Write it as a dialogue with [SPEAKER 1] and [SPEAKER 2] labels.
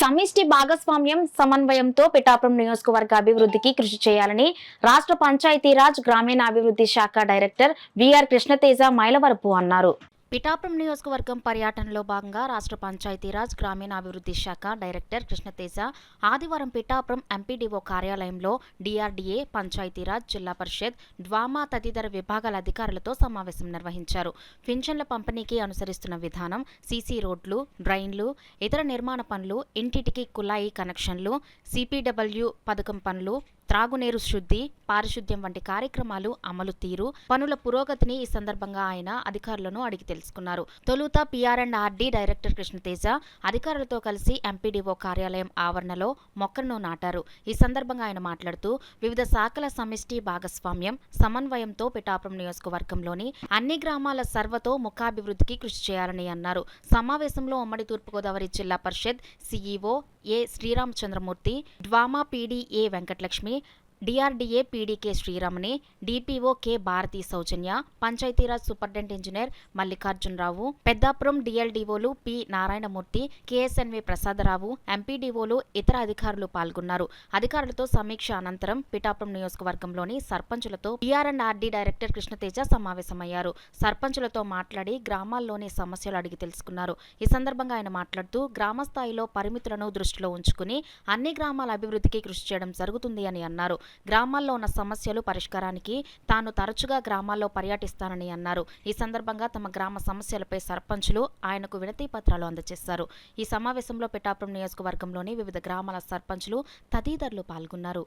[SPEAKER 1] సమిష్టి భాగస్వామ్యం సమన్వయంతో పిఠాపురం నియోజకవర్గ అభివృద్ధికి కృషి చేయాలని రాష్ట్ర పంచాయతీరాజ్ గ్రామీణాభివృద్ధి శాఖ డైరెక్టర్ విఆర్ కృష్ణతేజ మైలవరపు అన్నారు. పిఠాపురం నియోజకవర్గం పర్యటనలో భాగంగా రాష్ట్ర పంచాయతీరాజ్ గ్రామీణాభివృద్ధి శాఖ డైరెక్టర్ కృష్ణతేజ ఆదివారం పిఠాపురం ఎంపీడీఓ కార్యాలయంలో డిఆర్డీఏ, పంచాయతీరాజ్, జిల్లా పరిషత్, డ్వామా తదితర విభాగాల అధికారులతో సమావేశం నిర్వహించారు. పింఛన్ల పంపిణీకి అనుసరిస్తున్న విధానం, సీసీ రోడ్లు, డ్రైన్లు, ఇతర నిర్మాణ పనులు, ఇంటింటికి కుళాయి కనెక్షన్లు, సిపిడబ్ల్యూ పథకం పనులు, త్రాగునీరు శుద్ధి, పారిశుద్ధ్యం వంటి కార్యక్రమాలు అమలు తీరు, పనుల పురోగతిని ఈ సందర్భంగా ఆయన అధికారులను అడిగి తెలుసుకున్నారు. తొలుత PR&RD డైరెక్టర్ కృష్ణతేజ అధికారులతో కలిసి ఎంపీడీఓ కార్యాలయం ఆవరణలో మొక్కలను నాటారు. ఈ సందర్భంగా ఆయన మాట్లాడుతూ వివిధ శాఖల సమిష్టి భాగస్వామ్యం, సమన్వయంతో పిఠాపురం నియోజకవర్గంలోని అన్ని గ్రామాల సర్వతోముఖాభివృద్ధికి కృషి చేయాలని అన్నారు. సమావేశంలో ఉమ్మడి తూర్పుగోదావరి జిల్లా Parishad CEO A Sriramachandramurthy, DWMA PD A Venkatalakshmi, DRDA పీడీకే శ్రీరామని, DPO K Bharathi Saujanya, Panchayati Raj superintendent engineer Mallikarjuna Rao, Peddapuram డిఎల్డీఓలు పి నారాయణమూర్తి, KSNV ప్రసాదరావు, ఎంపీడీఓలు, ఇతర అధికారులు పాల్గొన్నారు. అధికారులతో సమీక్ష అనంతరం పిఠాపురం నియోజకవర్గంలోని సర్పంచులతో PR&RD డైరెక్టర్ కృష్ణతేజ సమావేశమయ్యారు. సర్పంచులతో మాట్లాడి గ్రామాల్లోని సమస్యలు అడిగి తెలుసుకున్నారు. ఈ సందర్భంగా ఆయన మాట్లాడుతూ గ్రామ స్థాయిలో పరిమితులను దృష్టిలో ఉంచుకుని అన్ని గ్రామాల అభివృద్ధికి కృషి చేయడం జరుగుతుంది అని అన్నారు. గ్రామాల్లో ఉన్న సమస్యలు పరిష్కారానికి తాను తరచుగా గ్రామాల్లో పర్యటిస్తానని అన్నారు. ఈ సందర్భంగా తమ గ్రామ సమస్యలపై సర్పంచులు ఆయనకు వినతి పత్రాలు అందజేశారు. ఈ సమావేశంలో పిఠాపురం నియోజకవర్గంలోని వివిధ గ్రామాల సర్పంచులు తదితరులు పాల్గొన్నారు.